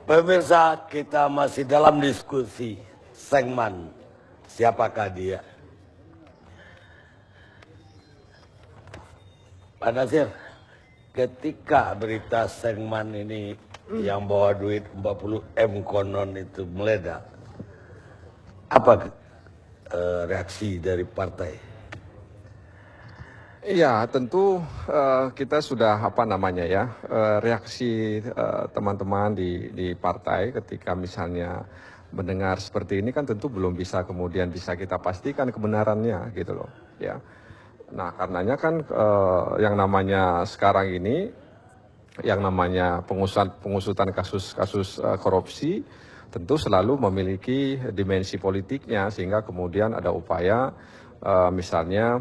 Pemirsa, kita masih dalam diskusi Sengman. Siapakah dia? Pak Nasir, ketika berita Sengman ini yang bawa duit 40 M konon itu meledak, apa reaksi dari partai? Iya, tentu kita sudah reaksi teman-teman di partai ketika misalnya mendengar seperti ini kan tentu belum bisa kemudian bisa kita pastikan kebenarannya gitu loh ya. Nah karenanya kan yang namanya sekarang ini yang namanya pengusutan kasus-kasus korupsi tentu selalu memiliki dimensi politiknya sehingga kemudian ada upaya misalnya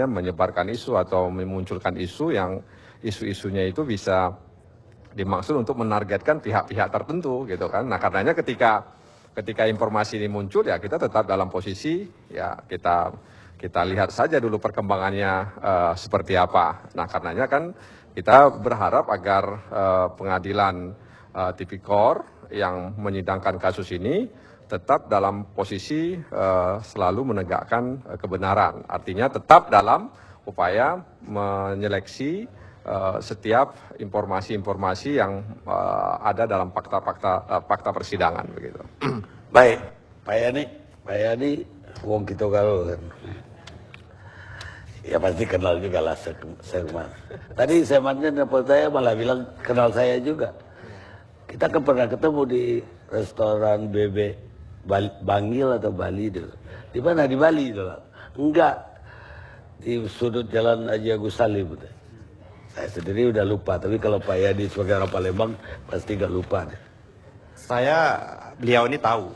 menyebarkan isu atau memunculkan isu yang isu-isunya itu bisa dimaksud untuk menargetkan pihak-pihak tertentu gitu kan. Nah karenanya ketika informasi ini muncul ya kita tetap dalam posisi ya kita lihat saja dulu perkembangannya seperti apa. Nah karenanya kan kita berharap agar pengadilan Tipikor yang menyidangkan kasus ini tetap dalam posisi selalu menegakkan kebenaran. Artinya tetap dalam upaya menyeleksi setiap informasi-informasi yang ada dalam fakta persidangan begitu. Baik, Pak Yani, wong kita kalau kan. Ya pasti kenal juga lah Sengman. Tadi Sengmannya nelfon saya malah bilang kenal saya juga. Kita kan pernah ketemu di restoran BB Bangil atau Bali dulu. Di mana? Di Bali itu lah. Enggak. Di sudut jalan Haji Agus Salim. Saya sendiri udah lupa. Tapi kalau Pak Yadi sebagai orang Palembang pasti gak lupa. Beliau ini tahu.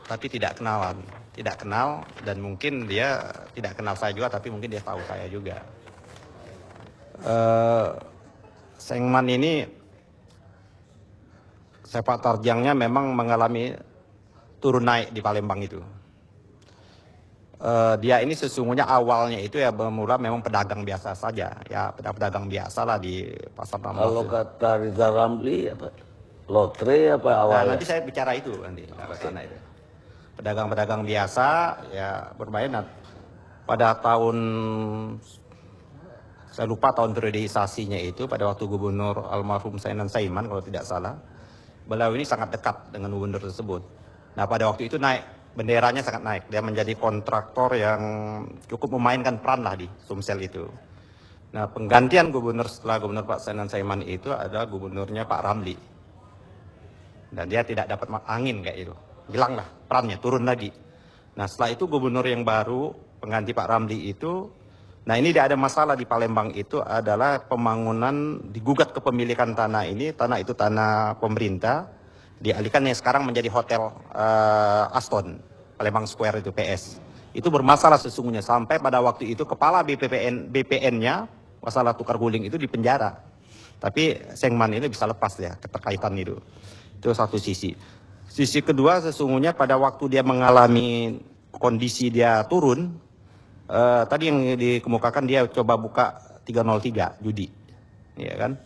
Tapi tidak kenalan. Tidak kenal dan mungkin dia tidak kenal saya juga. Tapi mungkin dia tahu saya juga. Sengman ini sepak terjangnya memang mengalami turun naik di Palembang itu. Dia ini sesungguhnya awalnya itu ya bermula memang pedagang biasa saja, ya pedagang biasa lah di pasar Rambut. Kalau kata Riza Ramli apa? Lotre apa awalnya? Nah, nanti saya bicara itu nanti ke sana itu. Pedagang-pedagang biasa ya bermain. Pada tahun saya lupa tahun periodisasinya itu pada waktu Gubernur almarhum Sainan Saiman kalau tidak salah. Beliau ini sangat dekat dengan gubernur tersebut. Nah pada waktu itu naik, benderanya sangat naik. Dia menjadi kontraktor yang cukup memainkan peran lah di Sumsel itu. Nah penggantian gubernur setelah gubernur Pak Sainan Saiman itu adalah gubernurnya Pak Ramli. Dan dia tidak dapat angin kayak itu. Hilang lah perannya, turun lagi. Nah setelah itu gubernur yang baru, pengganti Pak Ramli itu, nah ini tidak ada masalah di Palembang itu adalah pembangunan digugat kepemilikan tanah ini, tanah itu tanah pemerintah, dialihkan yang sekarang menjadi hotel Aston, Palembang Square itu PS. Itu bermasalah sesungguhnya sampai pada waktu itu kepala BPN-nya masalah tukar guling itu di penjara. Tapi Sengman ini bisa lepas ya keterkaitan itu. Itu satu sisi. Sisi kedua sesungguhnya pada waktu dia mengalami kondisi dia turun, tadi yang dikemukakan dia coba buka 303 judi, ya kan?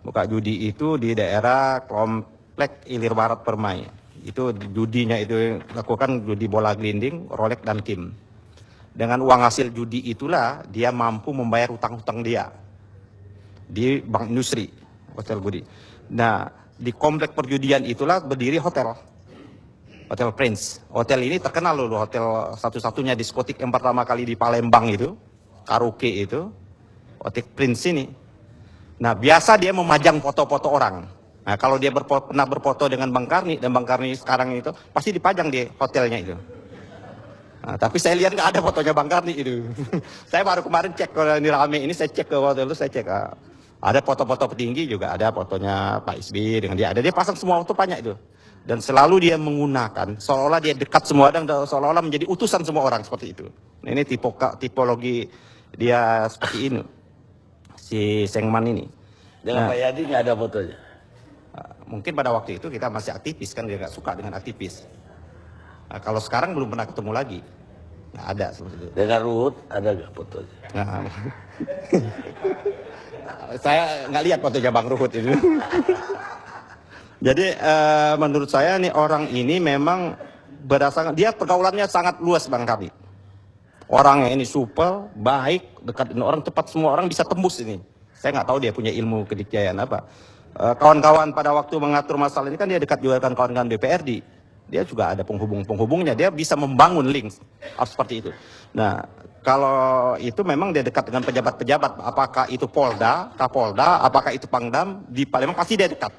Buka judi itu di daerah Komplek Ilir Barat Permai. Itu judinya itu lakukan judi bola gelinding, rolek dan kim. Dengan uang hasil judi itulah dia mampu membayar hutang-hutang dia di Bank Industri, Hotel Budi. Nah di komplek perjudian itulah berdiri hotel Prince. Hotel ini terkenal loh, hotel satu-satunya diskotik yang pertama kali di Palembang itu, karaoke itu, Hotel Prince ini. Nah biasa dia memajang foto-foto orang. Nah kalau dia pernah berfoto dengan Bang Karni, dan Bang Karni sekarang itu, pasti dipajang di hotelnya itu. Nah, tapi saya lihat nggak ada fotonya Bang Karni itu. Saya baru kemarin cek, kalau ini rame ini saya cek ke hotel itu, saya cek. Ada foto-foto petinggi juga, ada fotonya Pak SBY dengan dia. Ada, dia pasang semua foto banyak itu. Dan selalu dia menggunakan, seolah-olah dia dekat semua dan seolah-olah menjadi utusan semua orang seperti itu. Nah, ini tipologi dia seperti ini, si Sengman ini. Dengan Pak Yadi nggak ada fotonya? Mungkin pada waktu itu kita masih aktivis kan, dia nggak suka dengan aktivis. Nah, kalau sekarang belum pernah ketemu lagi, nggak ada seperti itu. Dengan Ruhut ada nggak fotonya? Nah, saya nggak lihat fotonya Bang Ruhut itu. Jadi menurut saya nih orang ini memang berdasarkan dia pergaulannya sangat luas Bang Kardi. Orangnya ini supel, baik, dekat dengan orang, cepat, semua orang bisa tembus ini. Saya nggak tahu dia punya ilmu kedikjayaan apa. Kawan-kawan pada waktu mengatur masalah ini kan dia dekat juga dengan kawan-kawan DPRD. Dia juga ada penghubung-penghubungnya, dia bisa membangun link seperti itu. Nah, kalau itu memang dia dekat dengan pejabat-pejabat, apakah itu Polda, Kapolda, apakah itu Pangdam, di Palembang pasti dia dekat.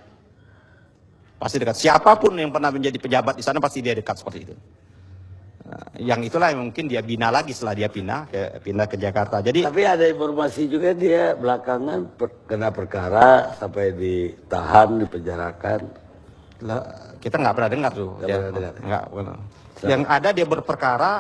Pasti dekat. Siapapun yang pernah menjadi pejabat di sana pasti dia dekat seperti itu. Nah, yang itulah yang mungkin dia bina lagi setelah dia pindah ke Jakarta. Jadi Tapi ada informasi juga dia belakangan kena perkara sampai ditahan, dipenjarakan. kita nggak pernah dengar tuh. Nggak pernah dengar. Nggak pernah. Yang ada dia berperkara,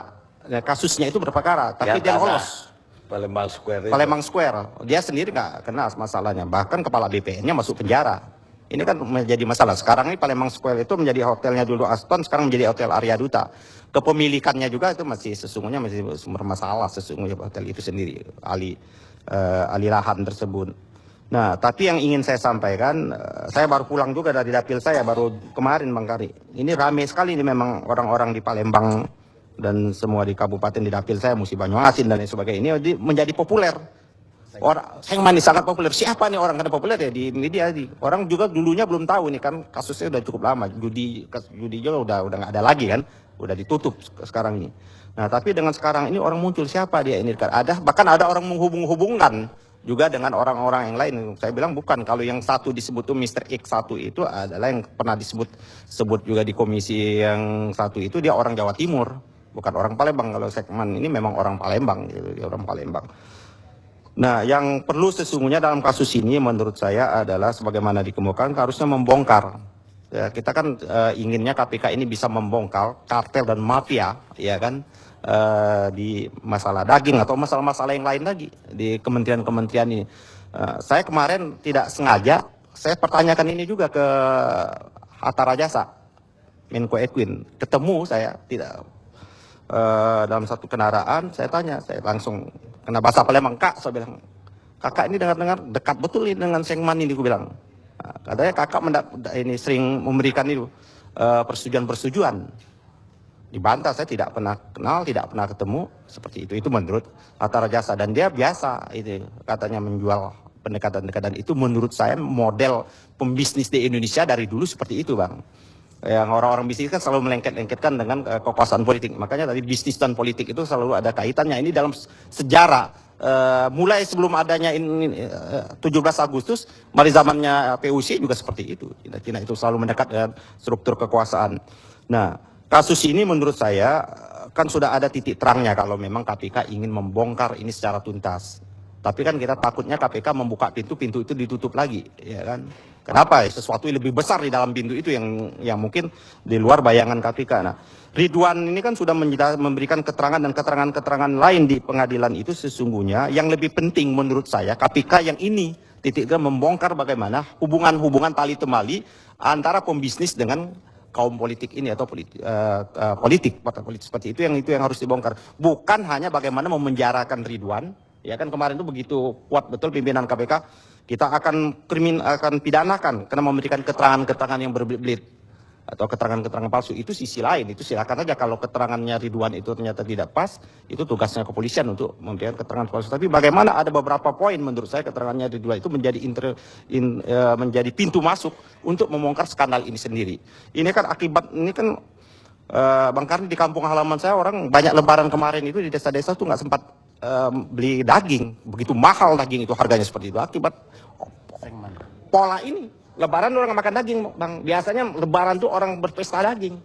ya, kasusnya itu berperkara, tapi dia lolos. Palembang Square itu. Palembang Square, dia sendiri nggak kena masalahnya. Bahkan kepala BPN-nya masuk penjara. Ini kan menjadi masalah. Sekarang ini Palembang Square itu menjadi hotelnya dulu Aston, sekarang menjadi hotel Arya Duta. Kepemilikannya juga itu masih sesungguhnya masih sumber masalah sesungguhnya hotel itu sendiri, alih lahan tersebut. Nah, tapi yang ingin saya sampaikan, saya baru pulang juga dari dapil saya baru kemarin Bang Kari. Ini ramai sekali ini memang orang-orang di Palembang dan semua di kabupaten di dapil saya, Musi Banyuasin dan lain sebagainya ini menjadi populer. Orang Sengman ini sangat populer. Siapa nih orang kena populer ya di media? Orang juga dulunya belum tahu nih kan kasusnya udah cukup lama. Judi juga udah nggak ada lagi kan, udah ditutup sekarang ini. Nah tapi dengan sekarang ini orang muncul siapa dia ini? Ada bahkan ada orang menghubung-hubungkan juga dengan orang-orang yang lain. Saya bilang bukan, kalau yang satu disebut tuh Mr. X1 itu adalah yang pernah disebut juga di komisi yang satu itu dia orang Jawa Timur, bukan orang Palembang. Kalau Sekman ini memang orang Palembang gitu, dia orang Palembang. Nah, yang perlu sesungguhnya dalam kasus ini menurut saya adalah sebagaimana dikemukakan harusnya membongkar. Ya, kita kan inginnya KPK ini bisa membongkar kartel dan mafia, ya kan, di masalah daging atau masalah-masalah yang lain lagi di kementerian-kementerian ini. Saya kemarin tidak sengaja, saya pertanyakan ini juga ke Hatta Rajasa, Menko Edwin. Ketemu saya tidak dalam satu kendaraan, saya tanya, saya langsung kena bahasa Palembang, Kak, saya bilang, kakak ini dengar-dengar dekat betul ini dengan Sengman ini, aku bilang. Nah, katanya kakak ini sering memberikan itu persetujuan. Dibantah, saya tidak pernah kenal, tidak pernah ketemu seperti itu. Itu menurut Hatta Rajasa, dan dia biasa itu katanya menjual pendekatan-pendekatan itu. Menurut saya model pembisnis di Indonesia dari dulu seperti itu, Bang. Yang orang-orang bisnis kan selalu melengket-lengketkan dengan kekuasaan politik. Makanya tadi bisnis dan politik itu selalu ada kaitannya. Ini dalam sejarah mulai sebelum adanya 17 Agustus, mulai zamannya PUC juga seperti itu. Cina itu selalu mendekat dengan struktur kekuasaan. Nah, kasus ini menurut saya kan sudah ada titik terangnya kalau memang KPK ingin membongkar ini secara tuntas. Tapi kan kita takutnya KPK membuka pintu itu ditutup lagi, ya kan? Kenapa? Sesuatu yang lebih besar di dalam pintu itu yang mungkin di luar bayangan KPK. Nah, Ridwan ini kan sudah memberikan keterangan dan keterangan-keterangan lain di pengadilan itu. Sesungguhnya yang lebih penting menurut saya KPK yang ini titiknya membongkar bagaimana hubungan-hubungan tali temali antara pembisnis dengan kaum politik ini atau politik seperti itu yang harus dibongkar. Bukan hanya bagaimana memenjarakan Ridwan. Ya kan kemarin itu begitu kuat betul pimpinan KPK, kita akan pidanakan karena memberikan keterangan-keterangan yang berbelit atau keterangan-keterangan palsu. Itu sisi lain, itu silakan aja kalau keterangannya Ridwan itu ternyata tidak pas, itu tugasnya kepolisian untuk memberikan keterangan palsu. Tapi bagaimana ada beberapa poin menurut saya keterangannya Ridwan itu menjadi pintu masuk untuk membongkar skandal ini sendiri. Ini kan Bang Karni, di kampung halaman saya orang banyak lebaran kemarin itu di desa-desa tuh nggak sempat beli daging, begitu mahal daging itu harganya seperti itu akibat pola ini. Lebaran orang makan daging, Bang. Biasanya lebaran tuh orang berpesta daging.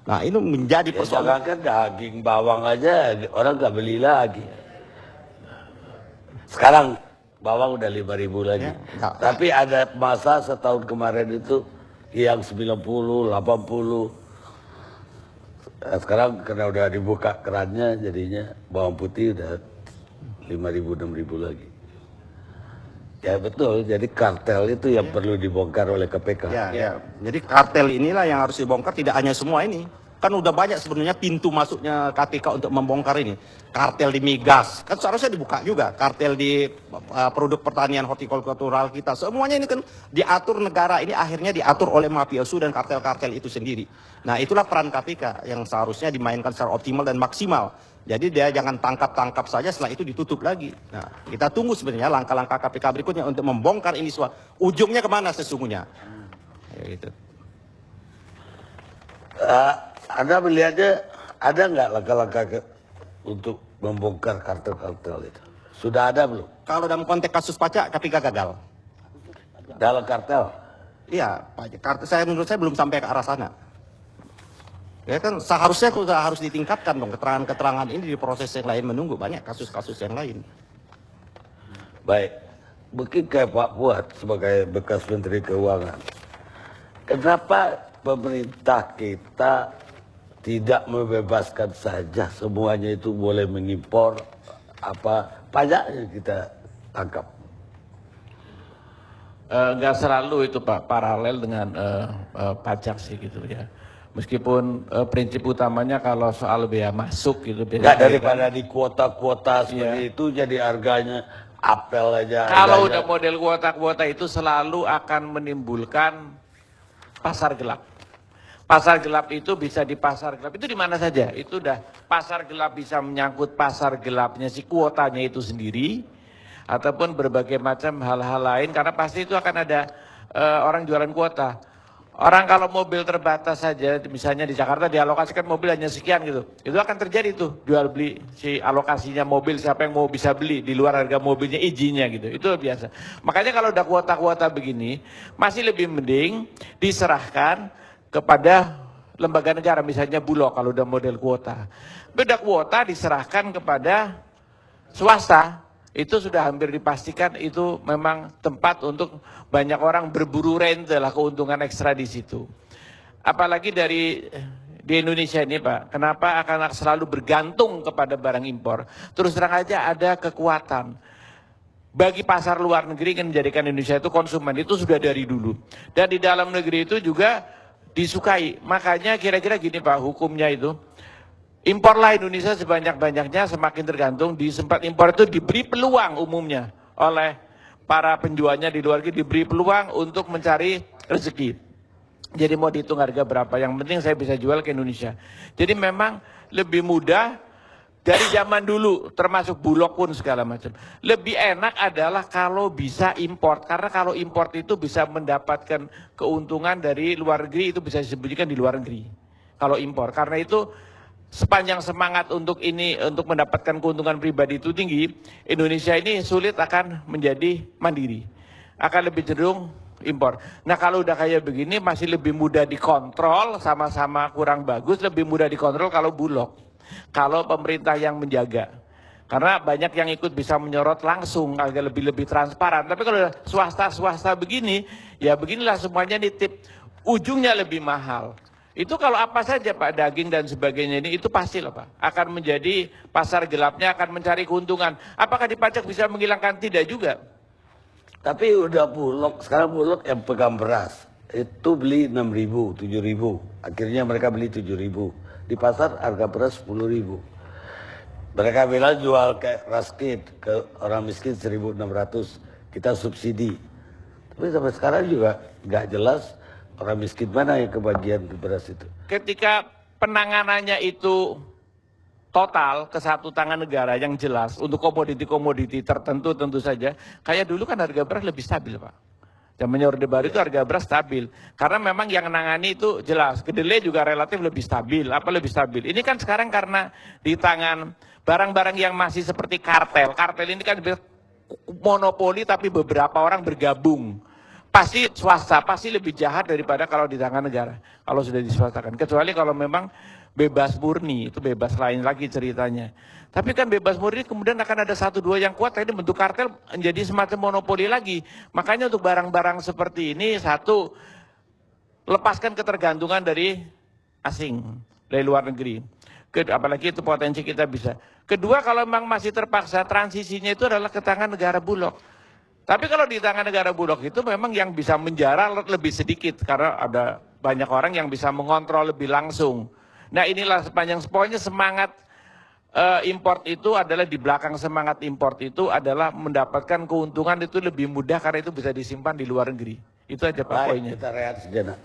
Nah, itu menjadi persoalan. Jangankan daging, bawang aja orang nggak beli lagi. Sekarang bawang udah 5.000 lagi. Ya, tapi ada masa setahun kemarin itu yang 90, 80. Sekarang karena udah dibuka kerannya jadinya bawang putih udah 5.000, 6.000 lagi. Ya betul, jadi kartel itu yang perlu dibongkar oleh KPK. Ya. Jadi kartel inilah yang harus dibongkar, tidak hanya semua ini. Kan udah banyak sebenarnya pintu masuknya KPK untuk membongkar ini. Kartel di migas, kan seharusnya dibuka juga. Kartel di produk pertanian hortikultural kita. Semuanya ini kan diatur negara, ini akhirnya diatur oleh mafioso dan kartel-kartel itu sendiri. Nah itulah peran KPK yang seharusnya dimainkan secara optimal dan maksimal. Jadi dia jangan tangkap-tangkap saja, setelah itu ditutup lagi. Nah, kita tunggu sebenarnya langkah-langkah KPK berikutnya untuk membongkar ini semua. Ujungnya kemana sesungguhnya? Ya, gitu. Anda melihatnya ada nggak langkah-langkah untuk membongkar kartel-kartel itu? Sudah ada belum? Kalau dalam konteks kasus pajak, KPK gagal. Dalam kartel? Iya, pajak. Menurut saya belum sampai ke arah sana. Ya kan seharusnya harus ditingkatkan dong keterangan-keterangan ini di proses yang lain, menunggu banyak kasus-kasus yang lain. Baik, mungkin kayak Pak Fuad sebagai bekas Menteri Keuangan, kenapa pemerintah kita tidak membebaskan saja semuanya itu boleh mengimpor apa pajaknya kita tangkap? Nggak selalu itu Pak paralel dengan pajak sih gitu ya. Meskipun prinsip utamanya kalau soal bea masuk gitu. Nggak daripada di kuota-kuota seperti itu jadi harganya apel aja. Kalau harganya. udah model kuota-kuota itu selalu akan menimbulkan pasar gelap. Pasar gelap itu bisa di pasar gelap itu di mana saja. Itu udah pasar gelap bisa menyangkut pasar gelapnya si kuotanya itu sendiri ataupun berbagai macam hal-hal lain karena pasti itu akan ada orang jualan kuota. Orang kalau mobil terbatas saja, misalnya di Jakarta dialokasikan mobil hanya sekian gitu, itu akan terjadi tuh jual beli si alokasinya mobil siapa yang mau bisa beli di luar harga mobilnya izinnya gitu, itu biasa. Makanya kalau udah kuota-kuota begini, masih lebih mending diserahkan kepada lembaga negara, misalnya Bulog kalau udah model kuota. Beda kuota diserahkan kepada swasta. Itu sudah hampir dipastikan itu memang tempat untuk banyak orang berburu rente lah keuntungan ekstra di situ. Apalagi di Indonesia ini Pak, kenapa akan selalu bergantung kepada barang impor? Terus terang aja ada kekuatan. Bagi pasar luar negeri yang menjadikan Indonesia itu konsumen, itu sudah dari dulu. Dan di dalam negeri itu juga disukai. Makanya kira-kira gini Pak, hukumnya itu. Imporlah Indonesia sebanyak-banyaknya semakin tergantung di sempat impor itu diberi peluang umumnya oleh para penjualnya di luar negeri diberi peluang untuk mencari rezeki. Jadi mau dihitung harga berapa, yang penting saya bisa jual ke Indonesia. Jadi memang lebih mudah dari zaman dulu termasuk Bulog pun segala macam. Lebih enak adalah kalau bisa import karena kalau import itu bisa mendapatkan keuntungan dari luar negeri itu bisa disembunyikan di luar negeri. Kalau impor karena itu sepanjang semangat untuk ini, untuk mendapatkan keuntungan pribadi itu tinggi, Indonesia ini sulit akan menjadi mandiri. Akan lebih cenderung impor. Nah kalau udah kayak begini masih lebih mudah dikontrol, sama-sama kurang bagus, lebih mudah dikontrol kalau Bulog. Kalau pemerintah yang menjaga. Karena banyak yang ikut bisa menyorot langsung, agak lebih transparan. Tapi kalau swasta-swasta begini, ya beginilah semuanya nitip. Ujungnya lebih mahal. Itu kalau apa saja Pak, daging dan sebagainya ini, itu pasti loh Pak. Akan menjadi pasar gelapnya, akan mencari keuntungan. Apakah dipajak bisa menghilangkan? Tidak juga. Tapi udah Bulog, sekarang Bulog yang pegang beras. Itu beli 6.000, 7.000. Akhirnya mereka beli 7.000. Di pasar harga beras 10.000. Mereka bilang jual kayak raskin ke orang miskin 1.600. Kita subsidi. Tapi sampai sekarang juga nggak jelas orang miskin mana yang kebagian beras itu. Ketika penanganannya itu total ke satu tangan negara yang jelas untuk komoditi-komoditi tertentu tentu saja. Kayak dulu kan harga beras lebih stabil Pak. Zamannya Orde Baru itu harga beras stabil. Karena memang yang menangani itu jelas. Kedelai juga relatif lebih stabil. Apa lebih stabil? Ini kan sekarang karena di tangan barang-barang yang masih seperti kartel. Kartel ini kan monopoli tapi beberapa orang bergabung. Pasti swasta, pasti lebih jahat daripada kalau di tangan negara. Kalau sudah diswastakan. Kecuali kalau memang bebas murni, itu bebas lain lagi ceritanya. Tapi kan bebas murni kemudian akan ada satu dua yang kuat, ini bentuk kartel menjadi semacam monopoli lagi. Makanya untuk barang-barang seperti ini, satu, lepaskan ketergantungan dari asing, dari luar negeri. Apalagi itu potensi kita bisa. Kedua, kalau memang masih terpaksa, transisinya itu adalah ke tangan negara Bulog. Tapi kalau di tangan negara Bulog itu memang yang bisa menjara lebih sedikit karena ada banyak orang yang bisa mengontrol lebih langsung. Nah inilah sepanjang pokoknya semangat import itu adalah di belakang semangat import itu adalah mendapatkan keuntungan itu lebih mudah karena itu bisa disimpan di luar negeri. Itu aja Pak Baik, poinnya. kita rehat sejenak.